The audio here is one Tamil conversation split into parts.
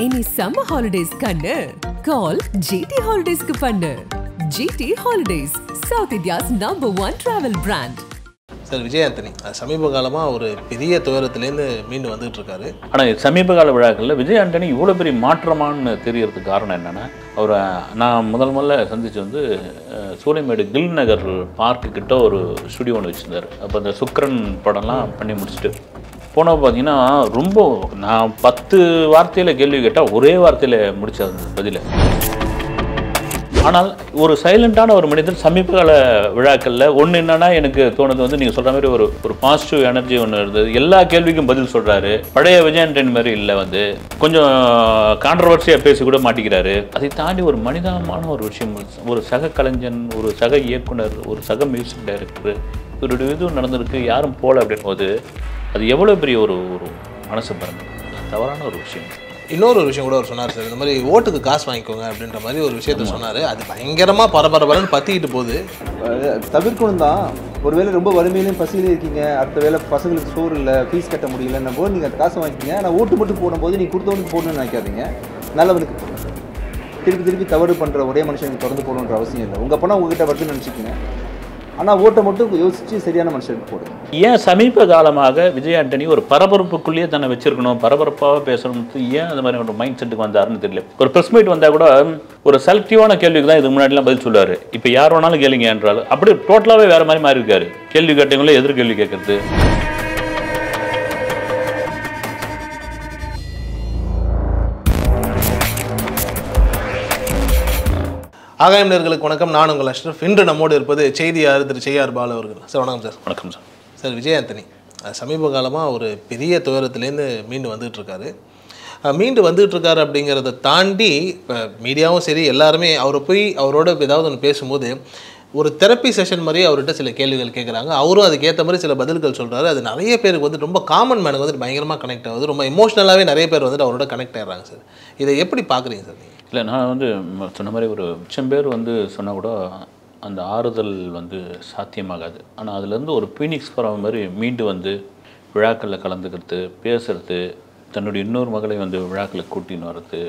Any summer holidays kannu call GT Holidays ku pannu. GT Holidays, South India's #1 travel brand. Sir Vijay Antony சமீப காலமாக ஒரு பெரிய துயரத்துலேருந்து மீண்டு வந்துகிட்டு இருக்காரு. ஆனால் சமீப கால விழாக்களில் விஜய் ஆண்டனி இவ்வளோ பெரிய மாற்றமானு தெரியறதுக்கு காரணம் என்னென்னா, அவரை நான் முதல்ல சந்தித்து வந்து சூளைமேடு கில் நகர் பார்க்கு கிட்ட ஒரு ஸ்டுடியோ ஒன்று வச்சுருந்தார். அப்போ அந்த சுக்ரன் படம்லாம் பண்ணி முடிச்சுட்டு போனப்போ பார்த்தீங்கன்னா ரொம்ப நான் 10 வார்த்தையில் கேள்வி கேட்டால் ஒரே வார்த்தையில் முடித்த அந்த பதிலை. ஆனால் ஒரு சைலண்டான ஒரு மனிதர் சமீப கால விழாக்களில் ஒன்று என்னென்னா எனக்கு தோணுது வந்து நீங்கள் சொல்கிற மாதிரி ஒரு பாசிட்டிவ் எனர்ஜி ஒன்று இருந்தது. எல்லா கேள்விக்கும் பதில் சொல்கிறாரு. பழைய விஜய் ஆண்டனி மாதிரி இல்லை, வந்து கொஞ்சம் கான்ட்ரவர்சியாக பேசி கூட மாட்டிக்கிறாரு. அதை தாண்டி ஒரு மனிதமான ஒரு விஷயம், ஒரு சக கலைஞன், ஒரு சக இயக்குனர், ஒரு சக மியூசிக் டைரக்டர், இவருடைய இது நடந்திருக்கு, யாரும் போகல அப்படின் போது அது எவ்வளோ பெரிய ஒரு மனசு பாருங்க, தவறான ஒரு விஷயம். இன்னொரு விஷயம் கூட அவர் சொன்னார் சார், இந்த மாதிரி ஓட்டுக்கு காசு வாங்கிக்கோங்க அப்படின்ற மாதிரி ஒரு விஷயத்த சொன்னார். அது பயங்கரமாக பரபரன்னு பற்றிக்கிட்டு போகுது. தவிர்க்கணும் தான். ஒருவேளை ரொம்ப வறுமையிலையும் பசியிலையும் இருக்கீங்க, அடுத்த வேலை பசங்களுக்கு சோறு இல்லை, ஃபீஸ் கட்ட முடியலன்ன போது நீங்கள் அந்த காசை வாங்கிக்கிங்க. ஆனால் ஓட்டு மட்டும் போடும்போது நீங்கள் கொடுத்தவனுக்கு போடணும்னு நினைக்காதீங்க, நல்லவனுக்கு போடுங்க. திருப்பி தவறு பண்ணுற ஒரே மனுஷனுக்கு தொடர்ந்து போடணுன்ற அவசியம் இல்லை. உங்கள் பணம் உங்ககிட்ட வருதுன்னு நினச்சிக்கோங்க, ஆனால் ஓட்டை மட்டும் யோசித்து சரியான மனுஷனுக்கு போடுங்க. ஏன் சமீப காலமாக விஜய் ஆண்டனி ஒரு பரபரப்புக்குள்ளேயே தன்னை வச்சிருக்கணும், பரபரப்பாக பேசணும்னு ஏன் அந்த மாதிரி ஒரு மைண்ட் செட்டுக்கு வந்தாருன்னு தெரியல. ஒரு ப்ரெஸ் மீட் வந்தால் கூட ஒரு செலக்டிவான கேள்விக்கு தான் இதுக்கு முன்னாடிலாம் பதில் சொல்லுவார். இப்போ யார் வேணாலும் கேளுங்க என்றாலும் அப்படி டோட்டலாகவே வேறு மாதிரி மாறி இருக்காரு. கேள்வி கேட்டவங்களே எதிர் கேள்வி கேட்கறது. ஆகாயம் நேயர்களுக்கு வணக்கம். நான் உங்கள் அஷ்ரஃப். இன்று நம்மோடு இருப்பது செய்தியாளர் திரு செய்யார் பாலு அவர்கள். சார் வணக்கம் சார். வணக்கம் சார். சார் விஜய் ஆண்டனி சமீப காலமாக ஒரு பெரிய துயரத்துலேருந்து மீண்டு வந்துகிட்டு இருக்காரு. அப்படிங்கிறத தாண்டி இப்போ மீடியாவும் சரி எல்லாருமே அவரை போய் அவரோட ஏதாவது ஒன்று பேசும்போது ஒரு தெரப்பி செஷன் மாதிரி அவர்கிட்ட சில கேள்விகள் கேட்குறாங்க. அவரும் அதுக்கேற்ற மாதிரி சில பதில்கள் சொல்கிறாரு. அது நிறைய பேருக்கு வந்து ரொம்ப காமன் மேனுக்கு வந்து பயங்கரமாக கனெக்ட் ஆகுது. ரொம்ப எமோஷ்னலாகவே நிறைய பேர் வந்துட்டு அவரோட கனெக்ட் ஆகிறாங்க சார். இதை எப்படி பார்க்குறீங்க சார்? இல்லை, நான் வந்து சொன்ன மாதிரி ஒரு 1000 பேர் வந்து சொன்னால் கூட அந்த ஆறுதல் வந்து சாத்தியமாகாது. ஆனால் அதுலேருந்து ஒரு பீனிக்ஸ் பறவை மாதிரி மீண்டு வந்து விழாக்களில் கலந்துக்கிறது, பேசுகிறது, தன்னுடைய இன்னொரு மகளை வந்து விழாக்களுக்கு கூட்டின்னு வர்றது,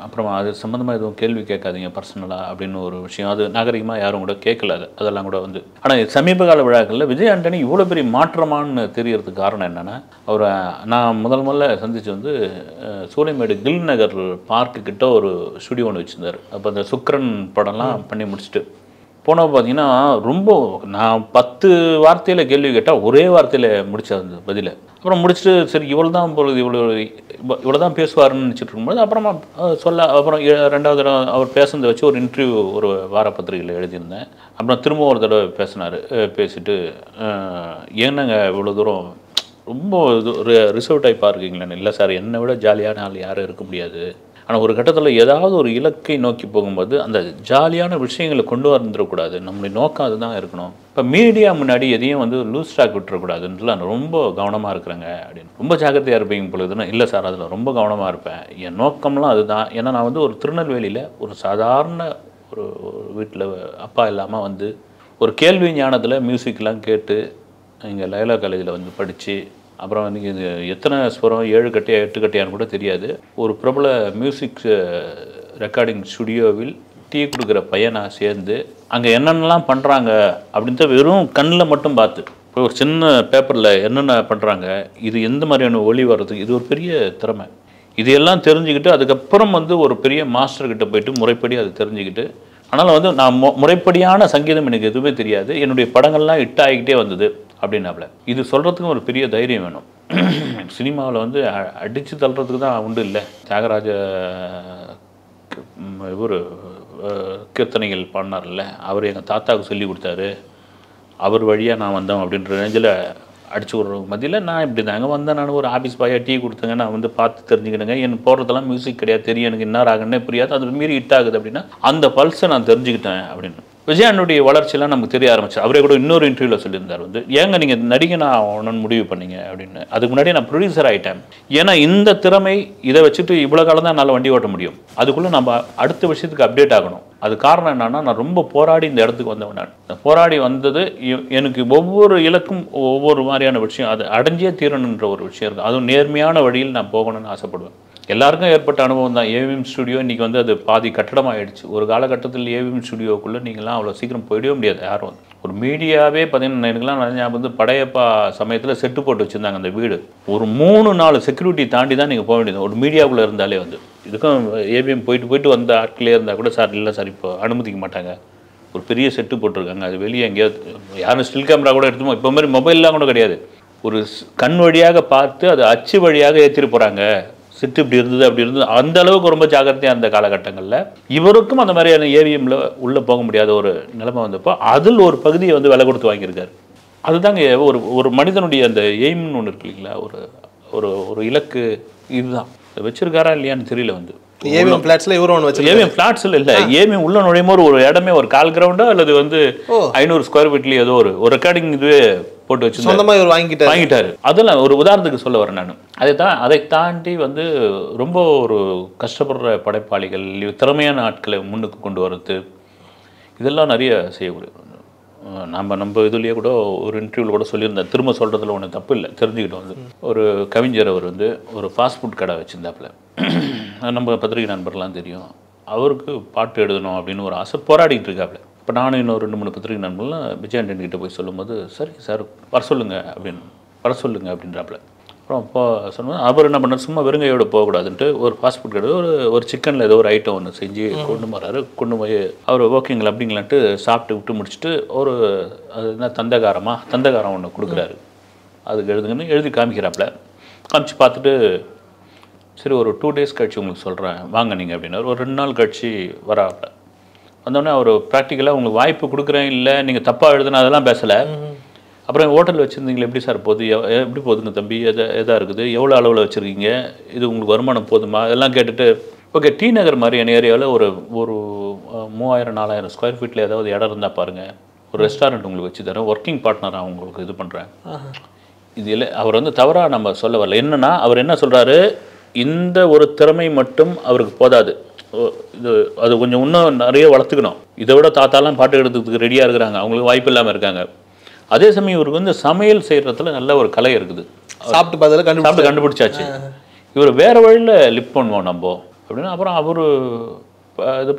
அப்புறமா அது சம்மந்தமாக எதுவும் கேள்வி கேட்காதீங்க பர்சனலாக அப்படின்னு ஒரு விஷயம். அது நாகரிகமாக யாரும் கூட கேட்கல, அதெல்லாம் கூட வந்து. ஆனால் சமீப கால விழாக்களில் விஜய் ஆண்டனி இவ்வளோ பெரிய மாற்றமானு தெரியறதுக்கு காரணம் என்னென்னா, அவரை நான் முதல்ல சந்தித்து வந்து சூளைமேடு கில் நகர் பார்க்கு கிட்ட ஒரு ஸ்டுடியோ ஒன்று வச்சுருந்தார். அப்போ அந்த சுக்ரன் படம்லாம் பண்ணி முடிச்சுட்டு போனப்போ பார்த்தீங்கன்னா ரொம்ப நான் 10 வார்த்தையில் கேள்வி கேட்டால் ஒரே வார்த்தையில் முடித்த அந்த பதிலை. அப்புறம் முடிச்சுட்டு சரி இவ்வளோ தான் பொழுது இவ்வளோ தான் பேசுவார்னு நினச்சிட்டு இருக்கும்போது அப்புறமா அப்புறம் 2வது தடவை அவர் பேசுனதை வச்சு ஒரு இன்டர்வியூ ஒரு வாரப்பத்திரிகையில் எழுதியிருந்தேன். அப்புறம் திரும்ப ஒரு தடவை பேசிட்டு ஏன்னங்க இவ்வளோ தூரம் ரொம்ப ரிசர்வ் டைப்பாக இருக்கீங்களேன்னு. இல்லை சார், என்னை விட ஜாலியான ஆள் யாரும் இருக்க முடியாது. ஆனால் ஒரு கட்டத்தில் ஏதாவது ஒரு இலக்கை நோக்கி போகும்போது அந்த ஜாலியான விஷயங்களை கொண்டு வந்துடக்கூடாது, நம்மளுடைய நோக்கம் அதுதான் இருக்கணும். இப்போ மீடியா முன்னாடி எதையும் வந்து லூஸ் ஸ்டாக் விட்டுறக்கூடாதுன்ட்டு நான் ரொம்ப கவனமாக இருக்கிறேங்க அப்படின்னு. ரொம்ப ஜாக்கிரதையாக இருப்பீங்க பொழுதுன்னா, இல்லை சார் அதில் ரொம்ப கவனமாக இருப்பேன், என் நோக்கம்லாம் அதுதான். ஏன்னா நான் வந்து ஒரு திருநெல்வேலியில் ஒரு சாதாரண ஒரு வீட்டில் அப்பா இல்லாமல் வந்து ஒரு கேள்வி ஞானத்தில் மியூசிக்லாம் கேட்டு இங்கே லயோலா காலேஜில் வந்து படித்து, அப்புறம் இன்றைக்கி இது எத்தனை ஸ்வரம் 7 கட்டியா 8 கட்டியான்னு கூட தெரியாது, ஒரு பிரபல மியூசிக் ரெக்கார்டிங் ஸ்டுடியோவில் டீ கொடுக்குற பையனாக சேர்ந்து அங்கே என்னென்னலாம் பண்ணுறாங்க அப்படின்ட்டு வெறும் கண்ணில் மட்டும் பார்த்து, இப்போ ஒரு சின்ன பேப்பரில் என்னென்ன பண்ணுறாங்க, இது எந்த மாதிரியான ஒளி வர்றதுக்கு இது ஒரு பெரிய திறமை, இதையெல்லாம் தெரிஞ்சுக்கிட்டு அதுக்கப்புறம் வந்து ஒரு பெரிய மாஸ்டர்கிட்ட போயிட்டு முறைப்படி அது தெரிஞ்சுக்கிட்டு, ஆனால் வந்து நான் முறைப்படியான சங்கீதம் எனக்கு எதுவுமே தெரியாது, என்னுடைய படங்கள்லாம் ஹிட் ஆகிக்கிட்டே வந்தது அப்படின்னாப்புல. இது சொல்கிறதுக்கும் ஒரு பெரிய தைரியம் வேணும். சினிமாவில் வந்து அடித்து தள்ளுறதுக்கு தான் உண்டு இல்லை. தியாகராஜ இவர் கீர்த்தனைகள் பாடினார்ல, அவர் எங்கள் தாத்தாவுக்கு சொல்லி கொடுத்தாரு, அவர் வழியாக நான் வந்தோம் அப்படின்ற ரேஞ்சில் அடிச்சு விட்ற மத்தியில் நான் இப்படி தாங்க வந்தேன். நான் ஒரு ஆஃபீஸ் பாயாக டீ கொடுத்தேங்க, நான் வந்து பார்த்து தெரிஞ்சுக்கிடுங்க, என் போடுறதெல்லாம் மியூசிக் கிடையாது, தெரியும் எனக்கு என்ன ஆகுன்னே புரியாது, அது மீறி ஹிட் ஆகுது அப்படின்னா அந்த பல்ஸை நான் தெரிஞ்சுக்கிட்டேன் அப்படின்னு. விஜயானுடைய வளர்ச்சியெல்லாம் நமக்கு தெரிய ஆரம்பிச்சு. அவரே கூட இன்னொரு இன்டர்வியூவில் சொல்லியிருந்தார் வந்து, ஏங்க நீங்கள் நடிகை ஆகணும்னு முடிவு பண்ணீங்க அப்படின்னு. அதுக்கு முன்னாடி நான் ப்ரொடியூசர் ஆகிட்டேன். ஏன்னா இந்த திறமை இதை வச்சுட்டு இவ்வளோ காலம் தான் என்னால் வண்டி ஓட்ட முடியும், அதுக்குள்ளே நம்ம அடுத்த விஷயத்துக்கு அப்டேட் ஆகணும். அது காரணம் என்னன்னா, நான் ரொம்ப போராடி இந்த இடத்துக்கு வந்தவன். நான் போராடி வந்தது எனக்கு ஒவ்வொரு இலக்கும் ஒவ்வொரு மாதிரியான விஷயம், அது அடைஞ்சே தீரணுன்ற ஒரு விஷயம் இருக்குது. அதுவும் நேர்மையான வழியில் நான் போகணும்னு ஆசைப்படுவேன். எல்லாருக்கும் ஏற்பட்ட அனுபவம் தான். ஏவிஎம் ஸ்டுடியோ இன்றைக்கி வந்து அது பாதி கட்டடமாகிடுச்சு. ஒரு காலகட்டத்தில் ஏவிஎம் ஸ்டுடியோக்குள்ளே நீங்களாம் அவ்வளோ சீக்கிரம் போயிடவே முடியாது யாரும். ஒரு மீடியாவே பார்த்தீங்கன்னா எனக்குலாம் நிறையா வந்து படையப்பா சமயத்தில் செட்டு போட்டு வச்சுருந்தாங்க அந்த வீடு. ஒரு 3-4 செக்யூரிட்டி தாண்டி தான் நீங்கள் போக வேண்டியது ஒரு மீடியாவுக்குள்ளே இருந்தாலே வந்து. இதுக்கும் ஏவிஎம் போயிட்டு வந்த ஆட்களே இருந்தால் கூட சார் இல்லை சார் இப்போ அனுமதிக்க மாட்டாங்க, ஒரு பெரிய செட்டு போட்டிருக்காங்க, அது வெளியே எங்கேயாவது யாரும் ஸ்டில் கேமரா கூட எடுத்துமோ இப்போ மாதிரி மொபைல்லாம் கூட கிடையாது. ஒரு கண் வழியாக பார்த்து அது அச்சு வழியாக ஏற்றிட்டு போகிறாங்க. செட்டு இப்படி இருந்தது அப்படி இருந்தது அந்த அளவுக்கு ரொம்ப ஜாக்கிரதையாக அந்த காலகட்டங்களில் இவருக்கும் அந்த மாதிரியான ஏவிஎம்மில் உள்ளே போக முடியாத ஒரு நிலைமை வந்தப்போ அதில் ஒரு பகுதியை வந்து விலை கொடுத்து வாங்கியிருக்காரு. அதுதாங்க ஒரு மனிதனுடைய அந்த எய்ம்னு ஒன்று இருக்கு இல்லைங்களா, ஒரு ஒரு இலக்கு இதுதான். வச்சிருக்காரா இல்லையான்னு தெரியல வந்து. ஏவிஎம் ஃபிளாட்ஸ்ல இவரும் ஒன்று வச்சு ஏவிஎம் ஃபிளாட்ஸ்ல இல்லை, ஏவிஎம் உள்ள நுழையும் ஒரு இடமே ஒரு 1/4 கிரவுண்டோ அல்லது வந்து 500 ஸ்கொயர் ஃபீட்லேயே ஏதோ ஒரு ரெக்கார்டிங் இதுவே போட்டு வச்சு சொந்தமாக இவர் வாங்கிட்டாரு. அதெல்லாம் ஒரு உதாரணத்துக்கு சொல்ல வரேன் நான். அதை தாண்டி வந்து ரொம்ப ஒரு கஷ்டப்படுற படைப்பாளிகள், திறமையான ஆட்களை முன்னுக்கு கொண்டு வர்றது, இதெல்லாம் நிறைய செய்யக்கூடிய. நம்ம இதுலேயே கூட ஒரு இன்டர்வியூவில் கூட சொல்லியிருந்தேன், திரும்ப சொல்கிறதுல ஒன்றும் தப்பு இல்லை, தெரிஞ்சுக்கிட்டோம். வந்து ஒரு கவிஞர் அவர் வந்து ஒரு ஃபாஸ்ட் ஃபுட் கடை வச்சுருந்தாப்புல, நம்ம பத்திரிகை நண்பர்லாம் தெரியும். அவருக்கு பாட்டு எழுதணும் அப்படின்னு ஒரு ஆசை, போராடிட்டு இருக்காப்புல. இப்போ நானும் இன்னும் 2-3 பத்திரிகை நண்பர்லாம் விஜய் ஆண்டனி கிட்ட போய் சொல்லும்போது, சரி சார் வர சொல்லுங்க அப்படின்றாப்புல. அப்புறம் அப்போ சொன்னோம், அவர் என்ன பண்ணார், சும்மா வெறுங்கையோடு போகக்கூடாதுன்ட்டு ஒரு ஃபாஸ்ட் ஃபுட் கடை ஒரு சிக்கனில் ஏதோ ஒரு ஐட்டம் ஒன்று செஞ்சு கொண்டு போகிறாரு. கொண்டு போய் அவர் ஓகேங்களா அப்படிங்களான்ட்டு சாப்பிட்டு விட்டு முடிச்சுட்டு அது என்ன தந்தகாரம் ஒன்று கொடுக்குறாரு. அதுக்கு எழுதி காமிக்கிறாப்புல. காமிச்சு பார்த்துட்டு சரி ஒரு 2 டேஸ் கழிச்சு உங்களுக்கு சொல்கிறேன் வாங்க நீங்கள் அப்படின்னாரு. ஒரு 2 நாள் கழிச்சு வராப்புல. வந்தோடனே அவர் ப்ராக்டிக்கலாக உங்களுக்கு வாய்ப்பு கொடுக்குறேன், இல்லை நீங்கள் தப்பாக எழுதுனா அதெல்லாம் பேசலை. அப்புறம் ஹோட்டல் வச்சுருந்தீங்களே எப்படி சார் போகுது, எப்படி போகுதுங்க தம்பி, எதாக இருக்குது, எவ்வளோ அளவில் வச்சுருக்கீங்க, இது உங்களுக்கு வருமானம் போதுமா, அதெல்லாம் கேட்டுட்டு ஓகே டி நகர் மாதிரியான ஏரியாவில் ஒரு 3000-4000 ஸ்கொயர் ஃபீட்டில் ஏதாவது இடம் இருந்தால் பாருங்கள், ஒரு ரெஸ்டாரண்ட் உங்களுக்கு வச்சு தரேன், ஒர்க்கிங் பார்ட்னராக உங்களுக்கு இது பண்ணுறேன். இதில் அவர் வந்து தவறாக நம்ம சொல்ல வரல. என்னென்னா அவர் என்ன சொல்கிறாரு, இந்த ஒரு திறமை மட்டும் அவருக்கு போதாது, அது கொஞ்சம் இன்னும் நிறைய வளர்த்துக்கணும். இதை விட தாத்தாலாம் பாட்டு எடுத்துக்கிறதுக்கு ரெடியாக இருக்கிறாங்க, அவங்களுக்கு வாய்ப்பு இல்லாமல் இருக்காங்க. அதே சமயம் இவருக்கு வந்து சமையல் செய்கிறதுல நல்ல ஒரு கலை இருக்குது. சாப்பிட்டு கண்டுபிடிச்சாச்சு. இவர் வேறு வழியில் லிப் பண்ணுவோம் நம்ம அப்படின்னு. அப்புறம் அவர் இது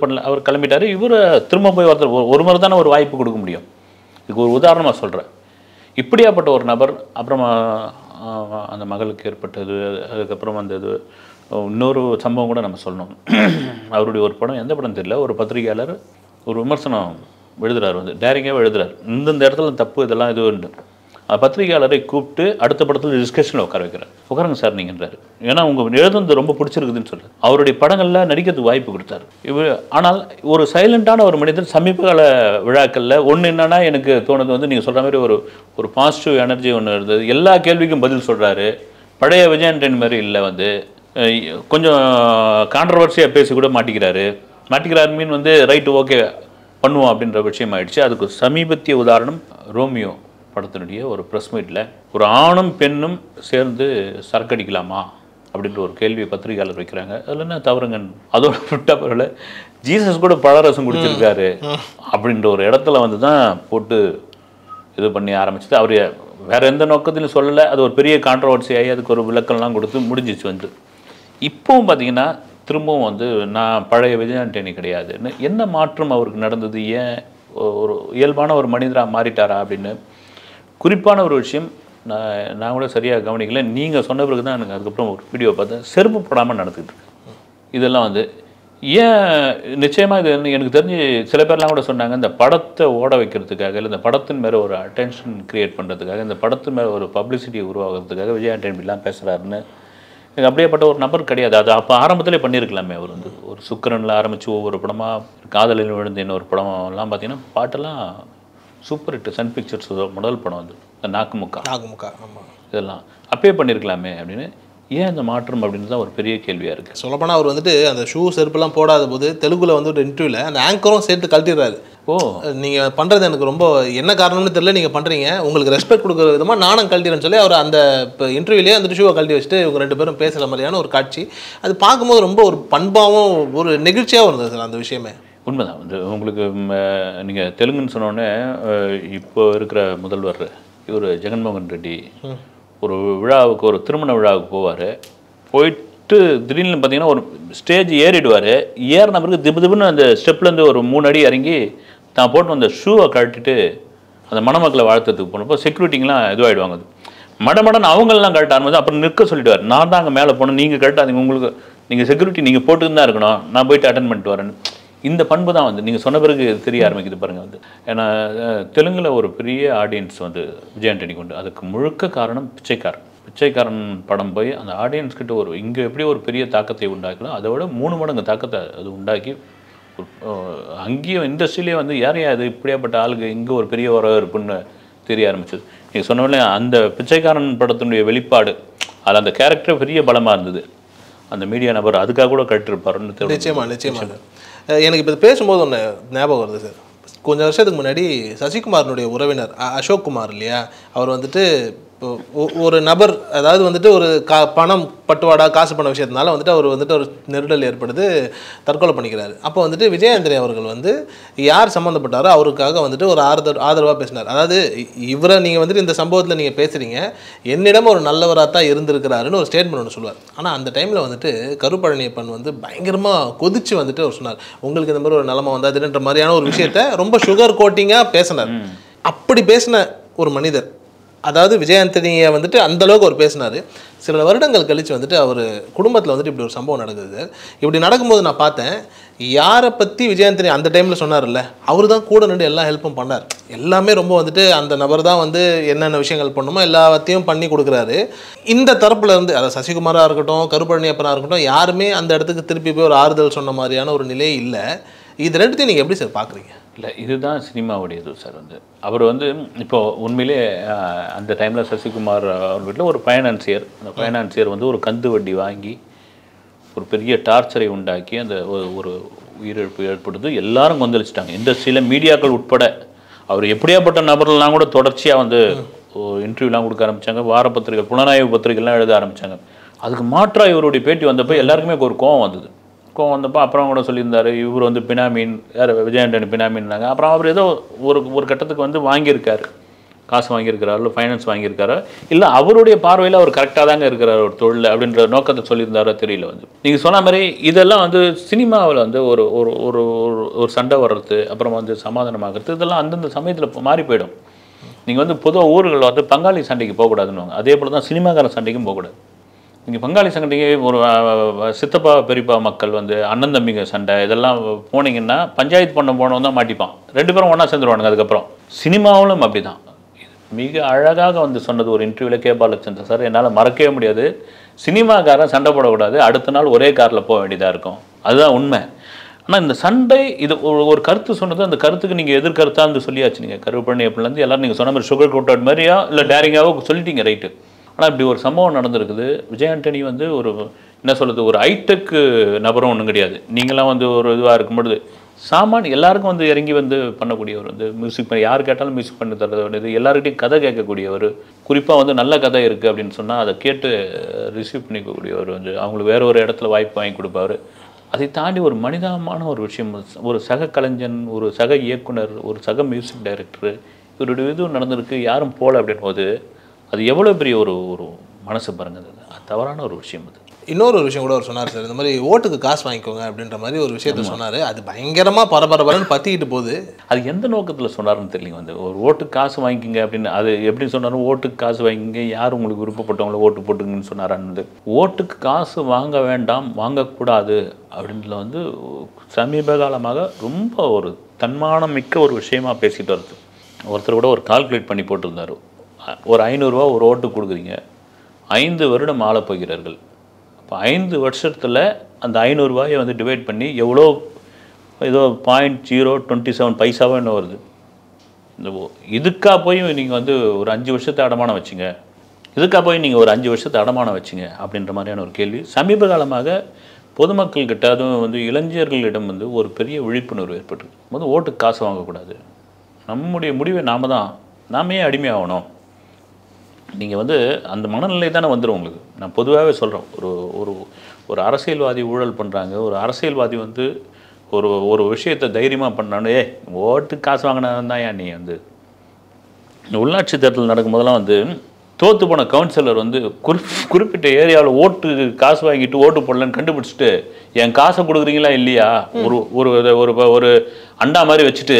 பண்ணல, அவர் கிளம்பிட்டார். இவர் திரும்ப போய் ஒரு முறை தானே ஒரு வாய்ப்பு கொடுக்க முடியும். இதுக்கு ஒரு உதாரணமாக சொல்கிறேன். இப்படியாப்பட்ட ஒரு நபர் அப்புறமா அந்த மகளுக்கு ஏற்பட்டது, அதுக்கப்புறம் அந்த இது இன்னொரு சம்பவம் கூட நம்ம சொல்லணும். அவருடைய ஒரு படம், எந்த படம் தெரியல, ஒரு பத்திரிகையாளர் ஒரு விமர்சனம் எழுதுறாரு, வந்து டேரிங்காக எழுதுறாரு, இந்த இடத்துல தப்பு இதெல்லாம் இது உண்டு. பத்திரிகையாளரை கூப்பிட்டு அடுத்த படத்தில் டிஸ்கஷனில் உட்கார வைக்கிறார். உட்காருங்க சார் நீங்கன்றாரு. ஏன்னா உங்கள் எழுதுனது ரொம்ப பிடிச்சிருக்குதுன்னு சொல்லி அவருடைய படங்களில் நடிக்கிறதுக்கு வாய்ப்பு கொடுத்தாரு. ஆனால் ஒரு சைலண்டான ஒரு மனிதர் சமீப கால விழாக்களில் ஒன்று என்னன்னா எனக்கு தோணுது வந்து நீங்கள் சொல்கிற மாதிரி ஒரு பாசிட்டிவ் எனர்ஜி ஒன்று இருந்தது. எல்லா கேள்விக்கும் பதில் சொல்கிறாரு. பழைய விஜய் ஆண்டனி மாதிரி இல்லை, வந்து கொஞ்சம் கான்ட்ரவர்சியாக பேசி கூட மாட்டிக்கிறார் மீன் வந்து ரைட்டு ஓகே பண்ணுவோம் அப்படின்ற விஷயம் ஆயிடுச்சு. அதுக்கு சமீபத்திய உதாரணம் ரோமியோ படத்தினுடைய ஒரு ப்ரெஸ் மீட்டில் ஒரு ஆணும் பெண்ணும் சேர்ந்து சரக்கடிக்கலாமா அப்படின்ற ஒரு கேள்வியை பத்திரிகையாளர் வைக்கிறாங்க. அதில் என்ன தவறுங்க, அதோட விட்டா பரவாயில்ல, ஜீசஸ் கூட பழரசம் குடிச்சிருக்காரு அப்படின்ற ஒரு இடத்துல வந்து தான் போட்டு இது பண்ணி ஆரம்பிச்சது. அவர் வேறு எந்த நோக்கத்திலும் சொல்லலை. அது ஒரு பெரிய கான்ட்ரவர்சி ஆகி அதுக்கு ஒரு விளக்கம்லாம் கொடுத்து முடிஞ்சிச்சு. வந்து இப்போவும் பார்த்தீங்கன்னா திரும்பவும் வந்து நான் பழைய விஜய் ஆண்டனி கிடையாதுன்னு என்ன மாற்றம் அவருக்கு நடந்தது, ஏன் ஒரு இயல்பான ஒரு மனிதராக மாறிட்டாரா அப்படின்னு குறிப்பான ஒரு விஷயம் நான் கூட சரியாக கவனிக்கல. நீங்கள் சொன்ன பிறகு தான் எனக்கு அதுக்கப்புறம் ஒரு வீடியோ பார்த்தேன், செருப்பு போடாமல் நடந்துக்கிட்டு இருக்கு. இதெல்லாம் வந்து ஏன் நிச்சயமாக இது எனக்கு தெரிஞ்சு சில பேர்லாம் கூட சொன்னாங்க, இந்த படத்தை ஓட வைக்கிறதுக்காக இல்லை இந்த படத்தின் மேலே ஒரு அட்டென்ஷன் க்ரியேட் பண்ணுறதுக்காக, இந்த படத்தின் மேலே ஒரு பப்ளிசிட்டி உருவாகிறதுக்காக விஜய் ஆண்டனி இப்படிலாம் பேசுகிறாருன்னு. எனக்கு அப்படியேப்பட்ட ஒரு நபர் கிடையாது. அது அப்போ ஆரம்பத்திலே பண்ணியிருக்கலாமே. அவர் வந்து ஒரு சுக்கரனில் ஆரம்பித்து ஒவ்வொரு படமாக, காதலில் விழுந்து இன்னொரு படமெல்லாம் பார்த்தீங்கன்னா பாட்டெல்லாம் சூப்பர் ஹிட். சன் பிக்சர்ஸ் முதல் படம் வந்து இந்த நாக்குமுக்கா ஆமாம், இதெல்லாம் அப்பயே பண்ணியிருக்கலாமே அப்படின்னு. ஏன் இந்த மாற்றம் அப்படின்னு தான் ஒரு பெரிய கேள்வியாக இருக்குது. சொல்லப்போனால் அவர் வந்துட்டு அந்த ஷூ செருப்புலாம் போடாத போது தெலுங்குல வந்து ஒரு இன்டர்வியூவில் அந்த ஆங்கரும் சேர்த்து கழட்டிடுறாரு. நீங்கள் பண்ணுறது எனக்கு ரொம்ப என்ன காரணம்னு தெரியல, நீங்கள் பண்ணுறீங்க, உங்களுக்கு ரெஸ்பெக்ட் கொடுக்குற விதமாக நானும் கழட்டிறேன்னு சொல்லி அவர் அந்த இப்போ இன்டர்வியூலேயே அந்த ஷூவை கழட்டி வச்சுட்டு இவங்க 2 பேரும் பேசுகிற மாதிரியான ஒரு காட்சி. அது பார்க்கும்போது ரொம்ப ஒரு பண்பாகவும் ஒரு நெகிழ்ச்சியாகவும் இருந்தது சார் அந்த விஷயமே. உண்மைதான். வந்து உங்களுக்கு நீங்கள் தெலுங்குன்னு சொன்னோடனே இப்போ இருக்கிற முதல்வர் இவர் ஜெகன்மோகன் ரெட்டி ஒரு விழாவுக்கு, ஒரு திருமண விழாவுக்கு போவார். போயிட்டு திடீர்னு பார்த்தீங்கன்னா ஒரு ஸ்டேஜ் ஏறிடுவார். ஏறின பிறகு திபுன்னு அந்த ஸ்டெப்லேருந்து ஒரு 3 அடி இறங்கி தான் போட்டு அந்த ஷூவை கழட்டிட்டு அந்த மணமக்களை வாழ்த்துறதுக்கு போனப்போ செக்யூரிட்டிங்கெலாம் இதுவாகிடுவாங்க. அது மடமடன்னு அவங்களெலாம் கழட்ட ஆரம்பிச்சு அப்புறம் நிற்க சொல்லிவிடுவார். நான் தான் அங்கே மேலே போகணும், நீங்கள் கழட்டாதீங்க, உங்களுக்கு நீங்கள் செக்யூரிட்டி நீங்கள் போட்டுன்னு தான் இருக்கணும், நான் போயிட்டு அட்டன் பண்ணிட்டு வரேன். இந்த பண்பு தான் வந்து நீங்கள் சொன்ன பிறகு தெரிய ஆரம்பிக்குது பாருங்கள். வந்து ஏன்னா தெலுங்கில் ஒரு பெரிய ஆடியன்ஸ் வந்து விஜய் ஆண்டனிக்கு உண்டு. அதுக்கு முழுக்க காரணம் பிச்சைக்காரன் படம் போய் அந்த ஆடியன்ஸ் கிட்ட ஒரு இங்கே எப்படி ஒரு பெரிய தாக்கத்தை உண்டாக்கலாம், அதை விட 3 மடங்கு தாக்கத்தை அது உண்டாக்கி அங்கேயும் இண்டஸ்ட்ரியிலே வந்து யாரையா அது இப்படியாப்பட்ட ஆளுக்கு இங்கே ஒரு பெரிய வரவேற்புன்னு தெரிய ஆரம்பிச்சது. நீங்கள் சொன்னோடனே அந்த பிச்சைக்காரன் படத்தினுடைய வெளிப்பாடு அதில் அந்த கேரக்டர் பெரிய பலமாக இருந்தது. அந்த மீடியா நபர் அதுக்காக கூட கட்டிருப்பாருன்னு நிச்சயமாக எனக்கு இப்போ பேசும்போது ஒன்று ஞாபகம் வருது சார். கொஞ்சம் வருஷத்துக்கு முன்னாடி சசிகுமாரனுடைய உறவினர் அசோக் குமார் இல்லையா, அவர் வந்துட்டு ஒரு நபர் அதாவது வந்துட்டு ஒரு பணம் பட்டுவாடா காசு பண்ண விஷயத்தினால வந்துட்டு அவர் வந்துட்டு ஒரு நெருடல் ஏற்படுது, தற்கொலை பண்ணிக்கிறாரு. அப்போ வந்துட்டு விஜய் ஆண்டனி அவர்கள் வந்து யார் சம்மந்தப்பட்டாரோ அவருக்காக வந்துட்டு ஒரு ஆதரவாக பேசினார். அதாவது இவரை நீங்கள் வந்துட்டு இந்த சம்பவத்தில் நீங்கள் பேசுகிறீங்க, என்னிடம் ஒரு நல்லவராக தான் இருந்திருக்கிறாருன்னு ஒரு ஸ்டேட்மெண்ட் ஒன்று சொல்லுவார். ஆனால் அந்த டைமில் வந்துட்டு கருப்பழனியப்பன் வந்து பயங்கரமாக கொதிச்சு வந்துட்டு அவர் சொன்னார், உங்களுக்கு இந்த மாதிரி ஒரு நிலைமை வந்தாதுன்ற மாதிரியான ஒரு விஷயத்த ரொம்ப சுகர் கோட்டிங்காக பேசினார். அப்படி பேசின ஒரு மனிதர், அதாவது விஜய் ஆண்டனியை வந்துட்டு அந்தளவுக்கு அவர் பேசினார். சில வருடங்கள் கழித்து வந்துட்டு அவர் குடும்பத்தில் வந்துட்டு இப்படி ஒரு சம்பவம் நடக்குது. இப்படி நடக்கும்போது நான் பார்த்தேன், யாரை பற்றி விஜய் ஆண்டனி அந்த டைமில் சொன்னார்ல, அவர் தான் கூட நின்று எல்லா ஹெல்ப்பும் பண்ணார். எல்லாமே ரொம்ப வந்துட்டு அந்த நபர் தான் வந்து என்னென்ன விஷயங்கள் பண்ணணுமோ எல்லாத்தையும் பண்ணி கொடுக்குறாரு. இந்த தரப்புல இருந்து அதாவது சசிகுமாராக இருக்கட்டும், கருப்பழனியப்பனாக இருக்கட்டும், யாருமே அந்த இடத்துக்கு திருப்பி போய் ஒரு ஆறுதல் சொன்ன மாதிரியான ஒரு நிலையே இல்லை. இது ரெண்டுத்தையும் நீங்கள் எப்படி சார் பார்க்குறீங்க? இல்லை, இதுதான் சினிமாவுடையது சார். வந்து அவர் வந்து இப்போது உண்மையிலே அந்த டைமில் சசிகுமார் அவர் வீட்டில் ஒரு ஃபைனான்சியர், அந்த ஃபைனான்சியர் வந்து ஒரு கந்து வட்டி வாங்கி ஒரு பெரிய டார்ச்சரை உண்டாக்கி அந்த ஒரு உயிரிழப்பு ஏற்படுது. எல்லாரும் கொந்தளிச்சிட்டாங்க இண்டஸ்ட்ரியில், மீடியாக்கள் உட்பட. அவர் எப்படியாப்பட்ட நபர்கள்லாம் கூட தொடர்ச்சியாக வந்து இன்டர்வியூலாம் கொடுக்க ஆரம்பித்தாங்க. வார பத்திரிகை, புலனாய்வு பத்திரிகைலாம் எழுத ஆரம்பித்தாங்க. அதுக்கு மாற்றாக இவருடைய பேட்டி வந்தப்போ எல்லாருக்குமே ஒரு கோவம் வந்தது. கோவம் வந்தப்போ அப்புறம் கூட சொல்லியிருந்தார், இவர் வந்து பினாமீன், யார் விஜய் ஆண்டனி பினாமின்னாங்க. அப்புறம் அவர் ஏதோ ஒரு கட்டத்துக்கு வந்து வாங்கியிருக்காரு, காசு வாங்கியிருக்கிறாரு, இல்லை ஃபைனான்ஸ் வாங்கியிருக்காரு, இல்லை அவருடைய பார்வையில் அவர் கரெக்டாக தாங்க இருக்கிறார் ஒரு தொழில் அப்படின்ற நோக்கத்தை சொல்லியிருந்தாரோ தெரியல. வந்து நீங்கள் சொன்ன மாதிரி இதெல்லாம் வந்து சினிமாவில் வந்து ஒரு ஒரு ஒரு ஒரு சண்டை வர்றது, அப்புறம் வந்து சமாதானமாகிறது, இதெல்லாம் அந்தந்த சமயத்தில் மாறி போயிடும். நீங்கள் வந்து பொதுவாக ஊர்களில் வந்து பங்காளி சண்டைக்கு போகக்கூடாதுன்னு, அதே போல் தான் சினிமாக்கார சண்டைக்கும் போகக்கூடாது. நீங்கள் பங்காளி சண்டைக்கு ஒரு சித்தப்பா பெரியப்பா மக்கள் வந்து அண்ணன் தம்பிங்க சண்டை இதெல்லாம் போனீங்கன்னா பஞ்சாயத்து பண்ண போனவன் தான் மாட்டிப்பான், 2 பேரும் ஒன்றா சேர்ந்துருவானுங்க. அதுக்கப்புறம் சினிமாவிலும் அப்படி தான். மிக அழகாக வந்து சொன்னது ஒரு இன்டர்வியூவில் கே பாலச்சந்திரன் சார், என்னால் மறக்கவே முடியாது. சினிமாக்காரன் சண்டை போடக்கூடாது, அடுத்த நாள் ஒரே காரில் போக வேண்டியதாக இருக்கும், அதுதான் உண்மை. ஆனால் இந்த சண்டை இது ஒரு கருத்து சொன்னது, அந்த கருத்துக்கு நீங்கள் எதிர்கருத்தாக இருந்து சொல்லியாச்சு. நீங்கள் கருப்பண்ணி அப்படிலேருந்து எல்லோரும் நீங்கள் சொன்ன மாதிரி சுகர் கோட்டட் மாதிரியா இல்லை டேரிங்காவோ சொல்லிட்டீங்க, ரைட்டு. ஆனால் இப்படி ஒரு சம்பவம் நடந்திருக்குது. விஜய் ஆண்டனி வந்து ஒரு என்ன சொல்கிறது, ஒரு ஹைடெக் நபரும் ஒன்றும் கிடையாது. நீங்களாம் வந்து ஒரு இதுவாக இருக்கும்பொழுது சாமான் எல்லாருக்கும் வந்து இறங்கி வந்து பண்ணக்கூடியவர், வந்து மியூசிக் பண்ணி யார் கேட்டாலும் மியூசிக் பண்ணி தரது வேண்டியது, எல்லாருக்கிட்டையும் கதை கேட்கக்கூடியவர். குறிப்பாக வந்து நல்ல கதை இருக்குது அப்படின்னு சொன்னால் அதை கேட்டு ரிசீவ் பண்ணிக்கக்கூடியவர், வந்து அவங்களுக்கு வேறு ஒரு இடத்துல வாய்ப்பு வாங்கி கொடுப்பார். அதை தாண்டி ஒரு மனிதமான ஒரு விஷயம், ஒரு சக கலைஞன், ஒரு சக இயக்குனர், ஒரு சக மியூசிக் டைரக்டர், இவருடைய இது நடந்திருக்கு, யாரும் போகல அப்படின் போது அது எவ்வளோ பெரிய ஒரு ஒரு மனசு பாருங்கள். அது தவறான ஒரு விஷயம். அது இன்னொரு விஷயம் கூட அவர் சொன்னார் சார், இந்த மாதிரி ஓட்டுக்கு காசு வாங்கிக்கோங்க அப்படின்ற மாதிரி ஒரு விஷயத்த சொன்னார். அது பயங்கரமாக பரபரன்னு பற்றிக்கிட்டு போகுது. அது எந்த நோக்கத்தில் சொன்னார்னு தெரியல. வந்து ஒரு ஓட்டுக்கு காசு வாங்கிக்கிங்க அப்படின்னு, அது எப்படி சொன்னாலும் ஓட்டுக்கு காசு வாங்கிங்க, யார் உங்களுக்கு விருப்பப்பட்டவங்கள ஓட்டு போட்டுங்கன்னு சொன்னாரான்னு. ஓட்டுக்கு காசு வாங்க வேண்டாம், வாங்கக்கூடாது அப்படின்றத வந்து சமீப காலமாக ரொம்ப ஒரு தன்மானம் மிக்க ஒரு விஷயமாக பேசிட்டு வருது. ஒருத்தர் கூட ஒரு கால்குலேட் பண்ணி போட்டிருந்தார், ஒரு 500 ரூபா ஒரு ஓட்டுக்கு கொடுக்குறீங்க, 5 வருடம் ஆளப் போகிறார்கள். அப்போ 5 வருஷத்தில் அந்த 500 ரூபாயை வந்து டிவைட் பண்ணி எவ்வளோ, ஏதோ 0.027 பைசாவோ என்ன வருது. இந்த இதுக்காக போய் நீங்கள் வந்து ஒரு 5 வருஷத்தை அடமானம் வச்சுங்க, இதுக்காக போய் நீங்கள் ஒரு 5 வருஷத்தை அடமானம் வச்சுங்க அப்படின்ற மாதிரியான ஒரு கேள்வி சமீப காலமாக பொதுமக்கள்கிட்ட, அதுவும் வந்து இளைஞர்களிடம் வந்து ஒரு பெரிய விழிப்புணர்வு ஏற்பட்டுருக்கு. வந்து ஓட்டுக்கு காசு வாங்கக்கூடாது, நம்முடைய முடிவை நாமே அடிமையாகணும். நீங்கள் வந்து அந்த மனநிலை தானே வந்துடும் உங்களுக்கு. நான் பொதுவாகவே சொல்கிறேன், ஒரு அரசியல்வாதி ஊழல் பண்ணுறாங்க, ஒரு அரசியல்வாதி வந்து ஒரு விஷயத்தை தைரியமாக பண்ணானே, ஓட்டுக்கு காசு வாங்கினா தான் ஏன் நீ வந்து உள்ளாட்சி தேர்தல் நடக்கும்போதெல்லாம் வந்து தோற்று போன கவுன்சிலர் வந்து குறிப்பிட்ட ஏரியாவில் ஓட்டு காசு வாங்கிட்டு ஓட்டு போடலன்னு கண்டுபிடிச்சிட்டு என் காசை கொடுக்குறீங்களா இல்லையா ஒரு ஒரு ஒரு அண்டா மாதிரி வச்சுட்டு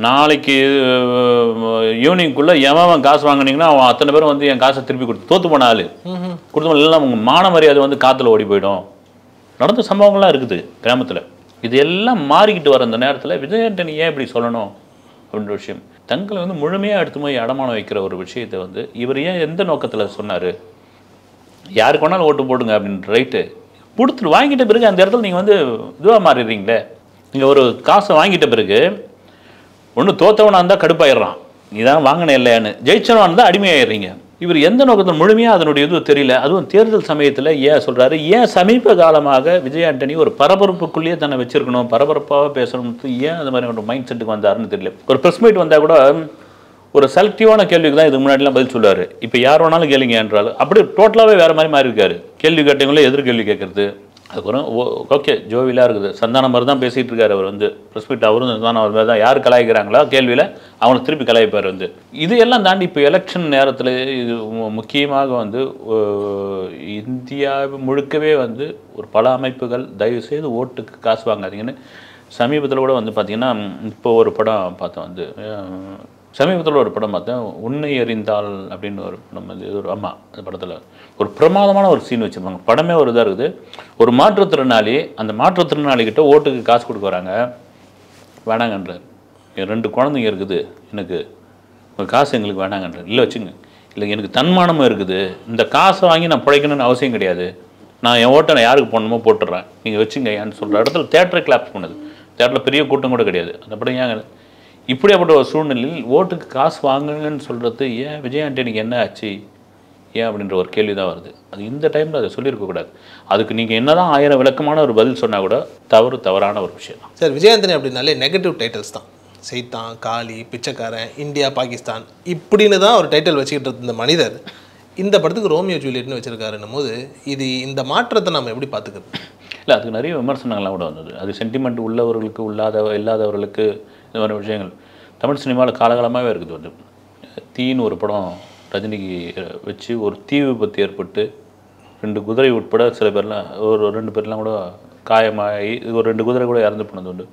நாளைக்கு ஈவினிங்குள்ளே எவன் காசு வாங்கினீங்கன்னா அவன் அத்தனை பேரும் வந்து என் காசை திருப்பி கொடுத்து தோற்று போன ஆள் கொடுத்தோம் இல்லைன்னா உங்கள் மான மரியாதை வந்து காற்றுல ஓடி போயிடும். நடந்த சம்பவங்கள்லாம் இருக்குது கிராமத்தில். இது எல்லாம் மாறிக்கிட்டு வர அந்த நேரத்தில் விஜய் ஆண்டனி ஏன் இப்படி சொல்லணும் அப்படின்ற விஷயம் தங்களை வந்து முழுமையாக எடுத்து போய் அடமானம் வைக்கிற ஒரு விஷயத்தை வந்து இவர் ஏன் எந்த நோக்கத்தில் சொன்னார்? யாருக்கு வேணாலும் ஓட்டு போடுங்க அப்படின்ற ரைட்டு கொடுத்துட்டு வாங்கிட்ட பிறகு அந்த இடத்துல நீங்கள் வந்து இதுவாக மாறிடுறீங்களே. நீங்கள் ஒரு காசை வாங்கிட்ட பிறகு ஒன்று தோத்தவனாக இருந்தால் கடுப்பாயிடுறான், இதான் வாங்கினேன் இல்லையான்னு. ஜெயிச்சவனாக இருந்தால் அடிமையாயிடுறீங்க. இவர் எந்த நோக்கத்தில் முழுமையாக அதனுடைய இது தெரியல. அதுவும் தேர்தல் சமயத்தில் ஏன் சொல்கிறாரு, ஏன் சமீப காலமாக விஜய் ஆண்டனி ஒரு பரபரப்புக்குள்ளேயே தன்னை வச்சிருக்கணும், பரபரப்பாக பேசணும்னு ஏன் அந்த மாதிரி ஒரு மைண்ட் செட்டுக்கு வந்தாருன்னு தெரியல. ஒரு ப்ரெஸ் மீட் வந்தால் கூட ஒரு செலக்டிவான கேள்விக்கு தான் இதுக்கு முன்னாடிலாம் பதில் சொல்லுவார். இப்போ யார் வேணாலும் கேளுங்க என்றாலும் அப்படி டோட்டலாகவே வேறு மாதிரி மாறி இருக்காரு. கேள்வி கேட்டவங்களே எதிர் கேள்வி கேட்குறது. அதுக்கப்புறம் ஓகே ஜோவிலாக இருக்குது. சந்தானம் மாதிரி தான் பேசிகிட்டு இருக்காரு அவர் வந்து ப்ரெஸ் மீட். அவரும் சந்தானம் அவர் மாதிரி தான் யார் கலாய்க்கிறாங்களோ கேள்வியில் அவனை திருப்பி கலாய்ப்பார் வந்து. இது எல்லாம் தாண்டி இப்போ எலெக்ஷன் நேரத்தில் இது முக்கியமாக வந்து இந்தியா முழுக்கவே வந்து ஒரு பல அமைப்புகள் தயவுசெய்து ஓட்டுக்கு காசு வாங்காதீங்கன்னு சமீபத்தில் கூட வந்து பார்த்திங்கன்னா இப்போ ஒரு படம் பார்த்தேன் வந்து சமீபத்தில் ஒரு படம் பார்த்தேன் உன்னை எறிந்தால் அப்படின்னு ஒரு படம் வந்து ஒரு அம்மா அந்த படத்தில் ஒரு பிரமாதமான ஒரு சீன் வச்சுருப்பாங்க. படமே ஒரு இதாக இருக்குது. ஒரு மாற்றுத்திறனாளி அந்த மாற்றுத்திறனாளிகிட்ட ஓட்டுக்கு காசு கொடுக்க வராங்க. வேணாங்கன்றார். என் 2 குழந்தைங்க இருக்குது, எனக்கு உங்கள் காசு எங்களுக்கு வேணாங்கன்றார். இல்லை வச்சுங்க, இல்லை எனக்கு தன்மானமும் இருக்குது, இந்த காசை வாங்கி நான் பிழைக்கணும்னு அவசியம் கிடையாது, நான் என் ஓட்டை நான் யாருக்கு போடணுமோ போட்டுடுறேன், நீங்கள் வச்சுங்க ஏன்னு சொல்கிற இடத்துல தேட்டரை கிளாப்ஸ் பண்ணுது. தேட்டரில் பெரிய கூட்டம் கூட கிடையாது. அந்த படம் ஏன் இப்படியாப்பட்ட ஒரு சூழ்நிலையில் ஓட்டுக்கு காசு வாங்குங்கன்னு சொல்கிறது ஏன் விஜய் ஆண்டனிக்கு என்ன ஆச்சு ஏன் அப்படின்ற ஒரு கேள்வி தான் வருது. அது இந்த டைமில் அதை சொல்லியிருக்கக்கூடாது. அதுக்கு நீங்கள் என்ன தான் 1000 விளக்கமான ஒரு பதில் சொன்னால் கூட தவறான ஒரு விஷயம் தான். சார் விஜய் ஆண்டனி அப்படின்னாலே நெகட்டிவ் டைட்டில்ஸ் தான். சைத்தான், காளி, பிச்சைக்காரன், இந்தியா, பாகிஸ்தான் இப்படின்னு தான் ஒரு டைட்டில் வச்சுக்கிட்டு இருந்த மனிதர் இந்த படத்துக்கு ரோமியோ ஜூலியட்னு வச்சுருக்காருன்னும் போது இது இந்த மாற்றத்தை நம்ம எப்படி பார்த்துக்கிறது? இல்லை, அதுக்கு நிறைய விமர்சனங்கள்லாம் கூட வந்தது. அது சென்டிமெண்ட் உள்ளவர்களுக்கு இல்லாதவர்களுக்கு இந்த மாதிரி விஷயங்கள் தமிழ் சினிமாவில் காலகாலமாகவே இருக்குது. வந்து தீன்னு ஒரு படம் ரஜினிக்கு வச்சு ஒரு தீ விபத்து ஏற்பட்டு 2 குதிரை உட்பட சில பேர்லாம் ஒரு 2 பேர்லாம் கூட காயமாகி ஒரு 2 குதிரை கூட இறந்து போனது உண்டு.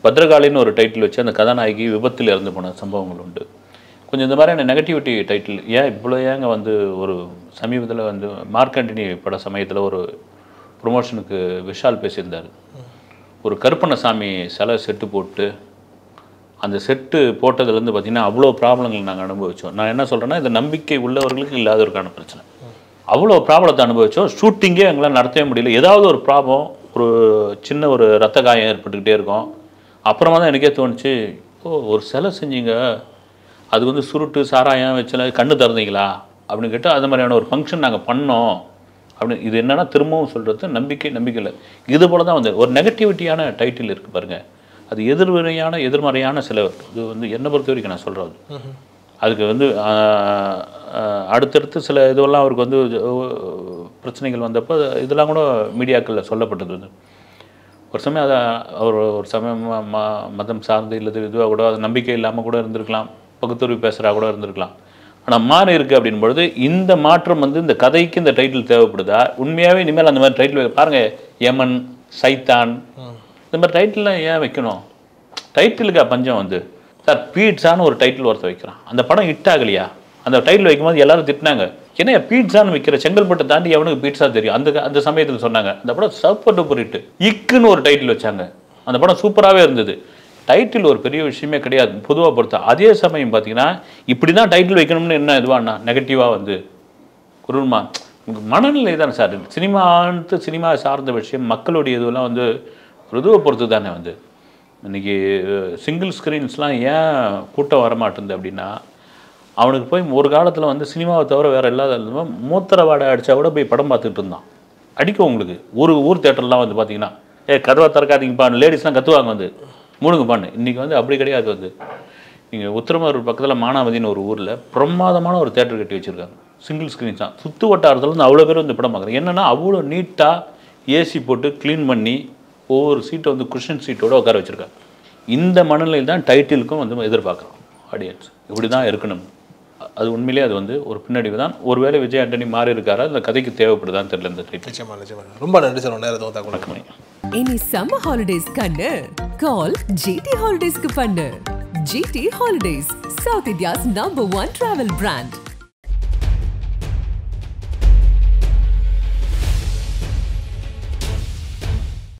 பத்ரகாளின்னு ஒரு டைட்டில் வச்சு அந்த கதாநாயகி விபத்தில் இறந்து போன சம்பவங்கள் உண்டு. கொஞ்சம் இந்த மாதிரியான நெகட்டிவிட்டி டைட்டில் ஏன் இவ்வளோ ஏங்க வந்து ஒரு சமீபத்தில் வந்து மார்க் ஆண்டனி பட சமயத்தில் ஒரு ப்ரொமோஷனுக்கு விஷால் பேசியிருந்தார். ஒரு கருப்பண்ணசாமி சிலை செட்டு போட்டு அந்த செட்டு போட்டதுலேருந்து பார்த்திங்கன்னா அவ்வளோ ப்ராப்ளங்கள் நாங்கள் அனுபவித்தோம். நான் என்ன சொல்கிறேன்னா இந்த நம்பிக்கை உள்ளவர்களுக்கு இல்லாதவருக்கான பிரச்சனை. அவ்வளோ ப்ராப்ளத்தை அனுபவித்தோம். ஷூட்டிங்கே எங்களால் நடத்தவே முடியல. ஏதாவது ஒரு ப்ராப்ளம், ஒரு சின்ன ஒரு ரத்த காயம் ஏற்பட்டுக்கிட்டே இருக்கும். அப்புறமா தான் எனக்கே தோணுச்சு, ஒரு சிலை செஞ்சீங்க, அது வந்து சுருட்டு சாராயம் வச்சுல கண்ணு திறந்தீங்களா அப்படின்னு கேட்டு அது மாதிரியான ஒரு ஃபங்க்ஷன் நாங்கள் பண்ணோம் அப்படின்னு. இது என்னென்னா திரும்பவும் சொல்கிறது நம்பிக்கை இல்லை. இது போல் தான் வந்து ஒரு நெகட்டிவிட்டியான டைட்டில் இருக்குது பாருங்கள். அது எதிர்மறையான சில இது வந்து என்னை பொறுத்த வரைக்கும் நான் சொல்கிறது. அதுக்கு வந்து அடுத்தடுத்து சில இதுவெல்லாம் அவருக்கு வந்து பிரச்சனைகள் வந்தப்போ இதெல்லாம் கூட மீடியாக்களில் சொல்லப்பட்டது. வந்து ஒரு சமயம் அதை அவர் ஒரு சமயம் மதம் சார்ந்து இல்லை இதுவாக கூட அது நம்பிக்கை இல்லாமல் கூட இருந்திருக்கலாம், பகுத்தறிவு பேசுகிறா கூட இருந்திருக்கலாம். ஆனால் மாறி இருக்குது அப்படின்பொழுது இந்த மாற்றம் வந்து இந்த கதைக்கு இந்த டைட்டில் தேவைப்படுதா? உண்மையாகவே இனிமேல் அந்த மாதிரி டைட்டில் பாருங்கள், யமன், சைத்தான் இந்த மாதிரி டைட்டில்லாம் ஏன் வைக்கணும்? டைட்டிலுக்கா பஞ்சம் வந்து சார் பீட்ஸான்னு ஒரு டைட்டில் ஒருத்த வைக்கிறான். அந்த படம் ஹிட் ஆகலையா? அந்த டைட்டில் வைக்கும்போது எல்லாரும் திட்டினாங்க, ஏன்னா பீட்ஸான்னு வைக்கிற, செங்கல்பட்டு தாண்டி எவனுக்கு பீட்ஸா தெரியும்? அந்த சமயத்தில் சொன்னாங்க அந்த படம் சூப்பர் டூப்பர் ஹிட். இக்குன்னு ஒரு டைட்டில் வச்சாங்க. அந்த படம் சூப்பராகவே இருந்தது. டைட்டில் ஒரு பெரிய விஷயமே கிடையாது பொதுவாக பொறுத்தா. அதே சமயம் பார்த்தீங்கன்னா இப்படி தான் டைட்டில் வைக்கணும்னு என்ன இதுவாண்ணா நெகட்டிவாக வந்து குருமா மனநிலை தானே சார். சினிமா சார்ந்த விஷயம் மக்களுடைய இதுவெல்லாம் வந்து ருதுவை பொறுத்து தானே. வந்து இன்றைக்கி சிங்கிள் ஸ்க்ரீன்ஸ்லாம் ஏன் கூட்டம் வரமாட்டேங்குது அப்படின்னா, அவனுக்கு போய் ஒரு காலத்தில் வந்து சினிமாவை தவிர வேறு இல்லாத மூத்திர வாடை அடித்தா கூட போய் படம் பார்த்துட்டு இருந்தான். அடிக்கும் உங்களுக்கு ஊர் தேட்டர்லாம் வந்து பார்த்தீங்கன்னா கதவை திறக்காதீங்கப்பா, லேடிஸ்லாம் கற்றுவாங்க வந்து மூணுங்கப்பான்னு. இன்றைக்கி வந்து அப்படி கிடையாது. வந்து நீங்கள் உத்திரமேரூர் பக்கத்தில் மானாமதின்னு ஒரு ஊரில் பிரமாதமான ஒரு தேட்டர் கட்டி வச்சுருக்காங்க. சிங்கிள் ஸ்க்ரீன்ஸ் தான். சுற்று வட்டாரத்துலேருந்து அவ்வளோ பேர் வந்து படம் பார்க்குறேன். என்னென்னா அவ்வளோ நீட்டாக ஏசி போட்டு க்ளீன் பண்ணி ஒவ்வொரு சீட்டை வந்து குஷன் சீட்டோடு உட்கார வச்சுருக்காங்க. இந்த மனநிலையில் தான் டைட்டிலுக்கும் வந்து எதிர்பார்க்குறோம் ஆடியன்ஸ். இப்படி தான் இருக்கணும் அது உண்மையிலேயே அது வந்து ஒரு பின்னடைவு தான். ஒருவேளை விஜய் ஆண்டனி மாறி இருக்காரா இந்த கதைக்கு தேவைப்படுதான்னு தெரியல இந்த ட்ரீட். நிச்சயமா ரொம்ப நன்றி சார் நேரத்தை தகவல். இனி சம்மர் ஹாலிடேஸ் கண்ணு கால் ஜிடி ஹாலிடேஸ்க்கு பண்ணு. GT holidays, south India's number 1 travel brand.